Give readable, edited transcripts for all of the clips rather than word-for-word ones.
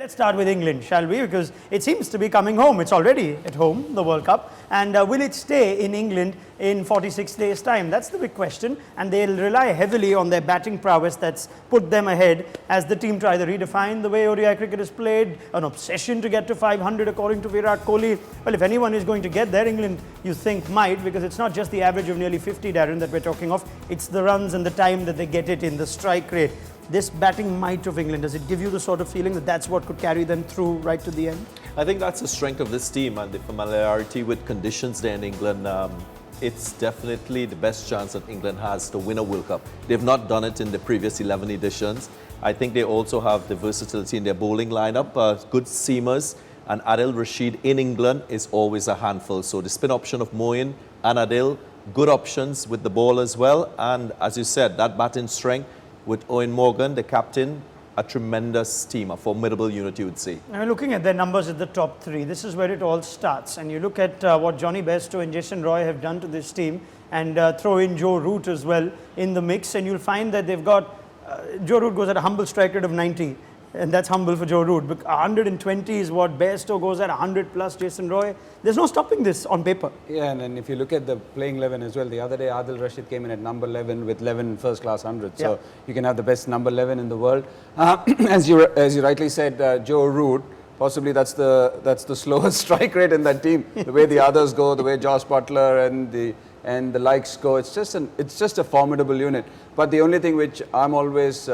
Let's start with England, shall we? Because it seems to be coming home. It's already at home, the World Cup. And will it stay in England in 46 days' time? That's the big question. And they'll rely heavily on their batting prowess that's put them ahead as the team try to redefine the way ODI cricket is played, an obsession to get to 500 according to Virat Kohli. Well, if anyone is going to get there, England, you think, might, because it's not just the average of nearly 50, Daren, that we're talking of. It's the runs and the time that they get it in, the strike rate. This batting might of England, does it give you the sort of feeling that that's what could carry them through right to the end? I think that's the strength of this team and the familiarity with conditions there in England. It's definitely the best chance that England has to win a World Cup. They've not done it in the previous 11 editions. I think they also have the versatility in their bowling lineup, good seamers, and Adil Rashid in England is always a handful. So the spin option of Moeen and Adil, good options with the ball as well. And as you said, that batting strength, with Owen Morgan, the captain, a tremendous team, a formidable unit, you would say. Now, looking at their numbers at the top three, this is where it all starts. And you look at what Johnny Bairstow and Jason Roy have done to this team, and throw in Joe Root as well in the mix, and you'll find that they've got, Joe Root goes at a humble strike rate of 90. And that's humble for Joe Root. 120 is what Bairstow goes at, 100 plus Jason Roy. There's no stopping this on paper. Yeah, and if you look at the playing 11 as well, the other day Adil Rashid came in at number 11 with 11 first class 100. So you can have the best number 11 in the world. As you rightly said, Joe Root, possibly that's the slowest strike rate in that team. The way the others go, the way Josh Butler and the likes go, it's just a formidable unit. But the only thing which I'm always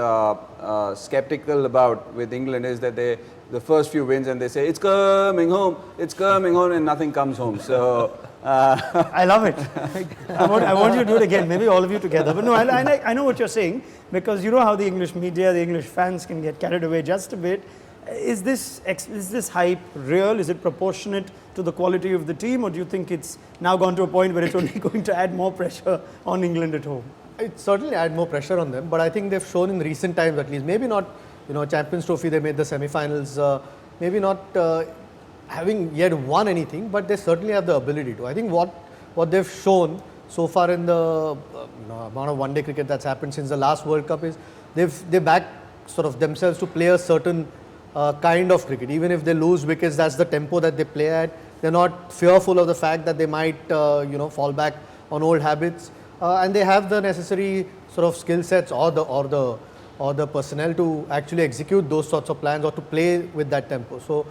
skeptical about with England is that the first few wins and they say it's coming home, and nothing comes home. So I love it. I want you to do it again. Maybe all of you together. But no, I know what you're saying, because you know how the English media, the English fans can get carried away just a bit. Is this hype real? Is it proportionate to the quality of the team, or do you think it's now gone to a point where it's only going to add more pressure on England at home? It certainly add more pressure on them, but I think they've shown in recent times at least, maybe not, Champions Trophy, they made the semi-finals, maybe not having yet won anything, but they certainly have the ability to. I think what they've shown so far in the amount of one-day cricket that's happened since the last World Cup is they back sort of themselves to play a certain kind of cricket. Even if they lose wickets, that's the tempo that they play at. They're not fearful of the fact that they might fall back on old habits, and they have the necessary sort of skill sets or the personnel to actually execute those sorts of plans or to play with that tempo. So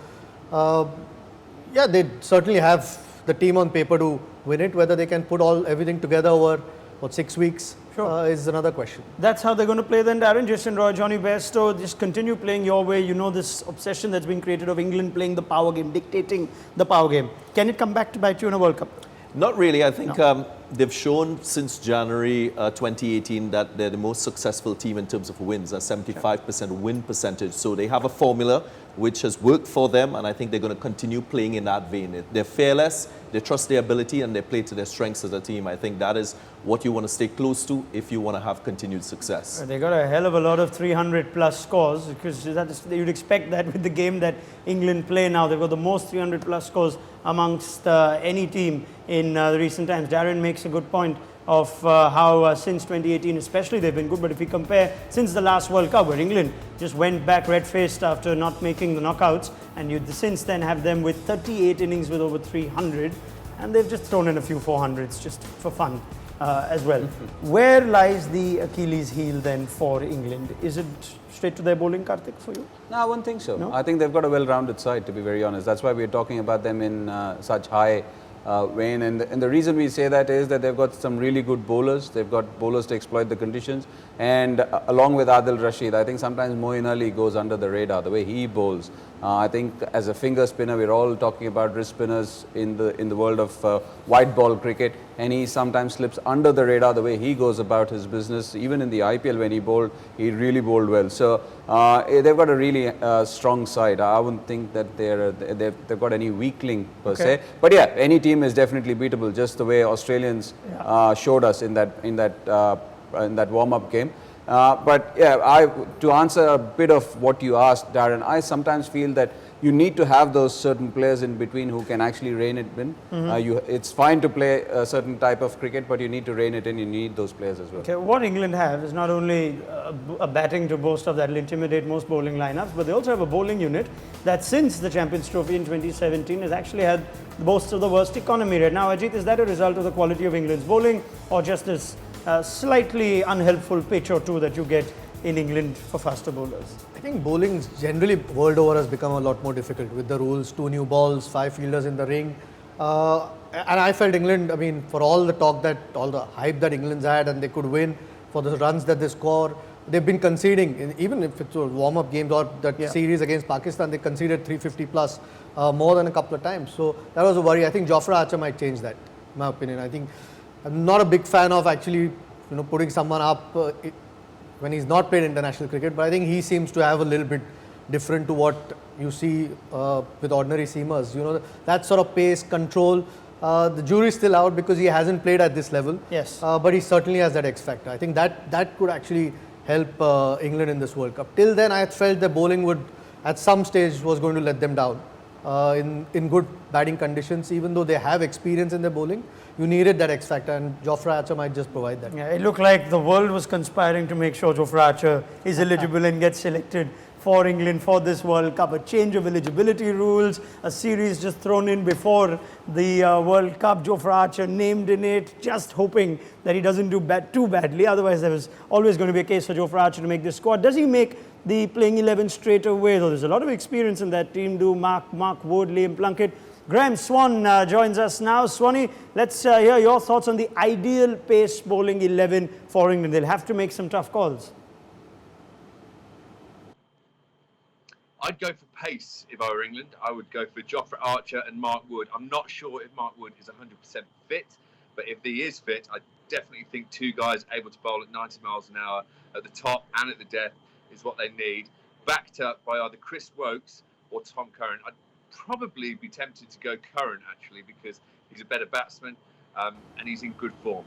they certainly have the team on paper to win it. Whether they can put everything together over 6 weeks is another question. That's how they're going to play then, Daren. Jason Roy, Johnny Bairstow, just continue playing your way. You know this obsession that's been created of England playing the power game, dictating the power game. Can it come back to bite you in a World Cup? Not really. I think they've shown since January 2018 that they're the most successful team in terms of wins, a 75% win percentage. So they have a formula which has worked for them, and I think they're going to continue playing in that vein. They're fearless, they trust their ability, and they play to their strengths as a team. I think that is what you want to stay close to if you want to have continued success. They got a hell of a lot of 300 plus scores, because you'd expect that with the game that England play now. They've got the most 300 plus scores amongst any team in recent times. Daren makes a good point of how since 2018 especially they've been good, but if we compare since the last World Cup where England just went back red-faced after not making the knockouts, and you since then have them with 38 innings with over 300, and they've just thrown in a few 400s just for fun as well. Where lies the Achilles heel then for England? Is it straight to their bowling, Kartik, for you? No, I wouldn't think so. No? I think they've got a well-rounded side, to be very honest. That's why we're talking about them in such high vein, and the reason we say that is that they've got some really good bowlers. They've got bowlers to exploit the conditions, and along with Adil Rashid, I think sometimes Moeen Ali goes under the radar, the way he bowls. I think as a finger spinner, we're all talking about wrist spinners in the world of white ball cricket, and he sometimes slips under the radar the way he goes about his business. Even in the IPL when he bowled, he really bowled well. So they've got a really strong side. I wouldn't think that they've got any weakling per se. But yeah, any team is definitely beatable, just the way Australians showed us in that warm-up game. But yeah, to answer a bit of what you asked, Daren, I sometimes feel that you need to have those certain players in between who can actually rein it in. It's fine to play a certain type of cricket, but you need to rein it in. You need those players as well. Okay, what England have is not only a batting to boast of that will intimidate most bowling lineups, but they also have a bowling unit that since the Champions Trophy in 2017 has actually had the boast of the worst economy rate. Now, Ajit, is that a result of the quality of England's bowling or just this slightly unhelpful pitch or two that you get in England for faster bowlers? I think bowling generally world over has become a lot more difficult with the rules, 2 new balls, 5 fielders in the ring. And I felt England, I mean, for all the talk that, all the hype that England's had and they could win, for the runs that they score, they've been conceding, even if it's a warm-up games or that series against Pakistan, they conceded 350 plus more than a couple of times. So that was a worry. I think Jofra Archer might change that, in my opinion. I think I'm not a big fan of actually, putting someone up when he's not played international cricket, but I think he seems to have a little bit different to what you see with ordinary seamers. That sort of pace, control. The jury's still out because he hasn't played at this level. Yes. But he certainly has that X factor. I think that could actually help England in this World Cup. Till then, I felt the bowling would, at some stage, was going to let them down. In good batting conditions, even though they have experience in their bowling, you needed that X factor, and Jofra Archer might just provide that. Yeah, it looked like the world was conspiring to make sure Jofra Archer is eligible and gets selected for England for this World Cup. A change of eligibility rules, a series just thrown in before the World Cup. Jofra Archer named in it, just hoping that he doesn't do too badly. Otherwise, there was always going to be a case for Jofra Archer to make this squad. Does he make the playing 11 straight away? Though there's a lot of experience in that team. Do Mark Wood, Liam Plunkett. Graham Swan joins us now. Swanee, let's hear your thoughts on the ideal pace bowling 11 for England. They'll have to make some tough calls. I'd go for pace if I were England. I would go for Jofra Archer and Mark Wood. I'm not sure if Mark Wood is 100% fit, but if he is fit, I definitely think 2 guys able to bowl at 90 miles an hour at the top and at the depth is what they need, backed up by either Chris Wokes or Tom Curran. I'd probably be tempted to go Curran, actually, because he's a better batsman and he's in good form.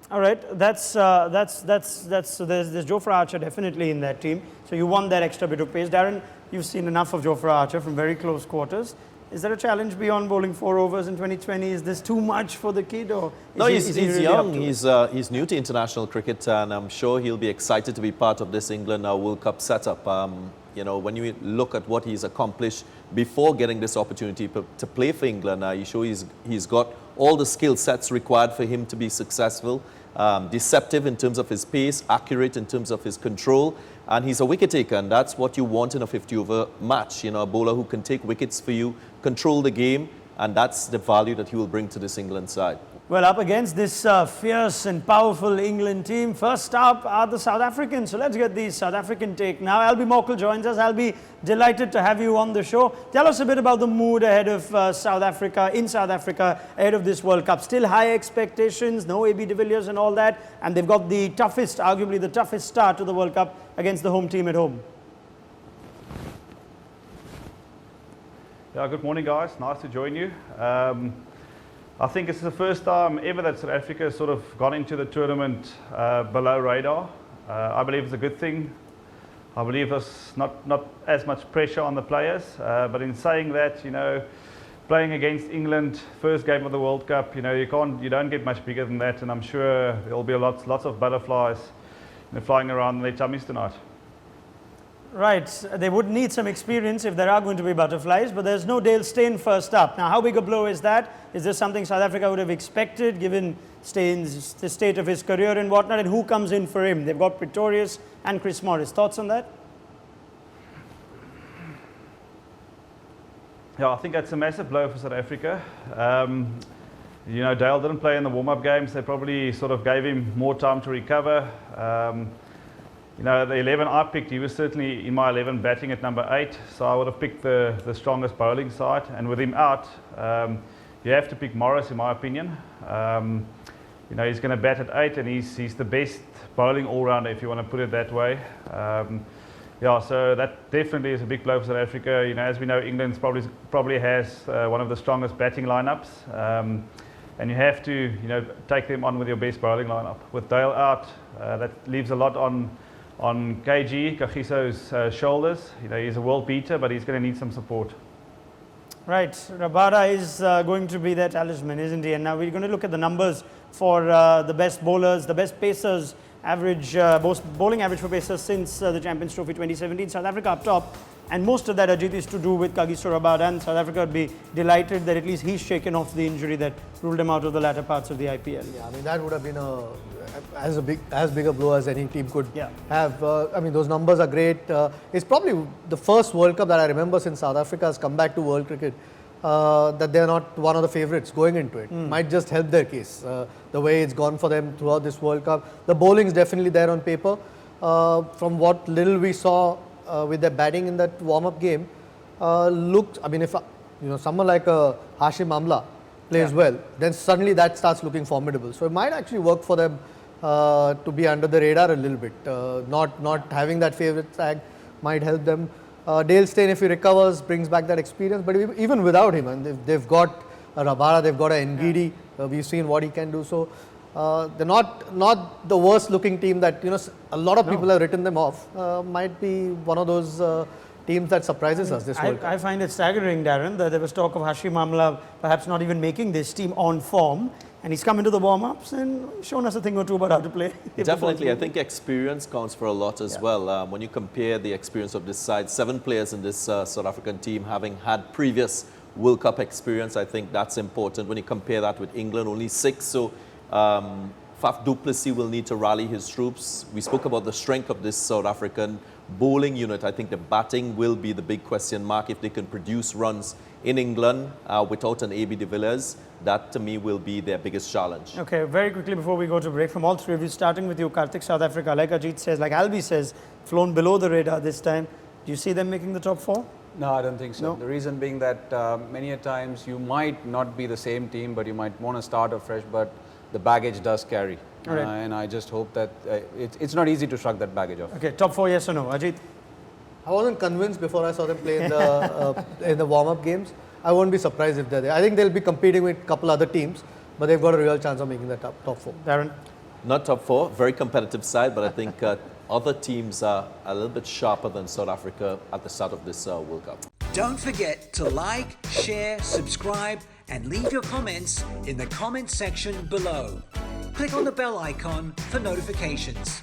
All right, so there's Jofra Archer definitely in that team. So you want that extra bit of pace. Daren, you've seen enough of Jofra Archer from very close quarters. Is there a challenge beyond bowling 4 overs in 2020? Is this too much for the kid, or is he really young. He's new to international cricket, and I'm sure he'll be excited to be part of this England World Cup setup. When you look at what he's accomplished before getting this opportunity to play for England, you show he's got all the skill sets required for him to be successful. Deceptive in terms of his pace, accurate in terms of his control, and he's a wicket taker, and that's what you want in a 50-over match. A bowler who can take wickets for you, control the game, and that's the value that he will bring to this England side. Well, up against this fierce and powerful England team, first up are the South Africans. So let's get the South African take now. Albie Mokel joins us. Albie, delighted to have you on the show. Tell us a bit about the mood ahead of South Africa, ahead of this World Cup. Still high expectations, no AB de Villiers and all that. And they've got the toughest, arguably the toughest start to the World Cup against the home team at home. Yeah, good morning, guys. Nice to join you. I think it's the first time ever that South Africa has sort of gone into the tournament below radar. I believe it's a good thing. I believe there's not as much pressure on the players. But in saying that, playing against England, first game of the World Cup, you don't get much bigger than that. And I'm sure there'll be lots of butterflies flying around in their tummies tonight. Right, they would need some experience if there are going to be butterflies, but there's no Dale Steyn first up. Now, how big a blow is that? Is this something South Africa would have expected, given Steyn's the state of his career and whatnot, and who comes in for him? They've got Pretorius and Chris Morris. Thoughts on that? Yeah, I think that's a massive blow for South Africa. Dale didn't play in the warm-up games. They probably sort of gave him more time to recover. The 11 I picked, he was certainly in my 11 batting at number 8, so I would have picked the strongest bowling side. And with him out, you have to pick Morris, in my opinion. He's going to bat at 8, and he's the best bowling all-rounder, if you want to put it that way. So that definitely is a big blow for South Africa. As we know, England probably has one of the strongest batting lineups. and you have to, take them on with your best bowling lineup. With Dale out, that leaves a lot on Kagiso's shoulders. He's a world beater, but he's going to need some support. Right, Rabada is going to be their talisman, isn't he? And now we're going to look at the numbers for the best bowlers, the best pacers, bowling average for pacers since the Champions Trophy 2017. South Africa up top, and most of that, Ajit, is to do with Kagiso Rabada, and South Africa would be delighted that at least he's shaken off the injury that ruled him out of the latter parts of the IPL. Yeah, I mean that would have been as big a blow as any team could have. I mean those numbers are great. It's probably the first World Cup that I remember since South Africa has come back to world cricket that they're not one of the favourites going into it. Might just help their case. The way it's gone for them throughout this World Cup. The bowling is definitely there on paper. From what little we saw with their batting in that warm-up game, looked. I mean, if someone like Hashim Amla plays well, then suddenly that starts looking formidable. So it might actually work for them to be under the radar a little bit. Not having that favourite tag might help them. Dale Steyn, if he recovers, brings back that experience. But even without him, and they've got a Rabada, they've got a Ngidi. We've seen what he can do. So they're not the worst looking team that a lot of people have written them off. Might be one of those teams that surprises us this World Cup. I find it staggering, Daren, that there was talk of Hashim Amla perhaps not even making this team on form, and he's come into the warm-ups and shown us a thing or two about how to play. Definitely, I think experience counts for a lot as well. When you compare the experience of this side, 7 players in this South African team having had previous World Cup experience, I think that's important. When you compare that with England, only 6. So Faf du Plessis will need to rally his troops. We spoke about the strength of this South African bowling unit. I think the batting will be the big question mark. If they can produce runs in England without an AB de Villiers, that to me will be their biggest challenge. Okay, very quickly before we go to break, from all three of you, starting with you, Kartik, South Africa, like Ajit says, like Albi says, flown below the radar this time. Do you see them making the top 4? No, I don't think so. No? The reason being that many a times you might not be the same team, but you might want to start afresh, but the baggage does carry. Right. And I just hope that it's not easy to shrug that baggage off. Okay, top 4, yes or no? Ajit? I wasn't convinced before I saw them play in the warm-up games. I won't be surprised if they're there. I think they'll be competing with a couple other teams, but they've got a real chance of making the top 4. Daren? Not top 4, very competitive side, but I think other teams are a little bit sharper than South Africa at the start of this World Cup. Don't forget to like, share, subscribe, and leave your comments in the comment section below. Click on the bell icon for notifications.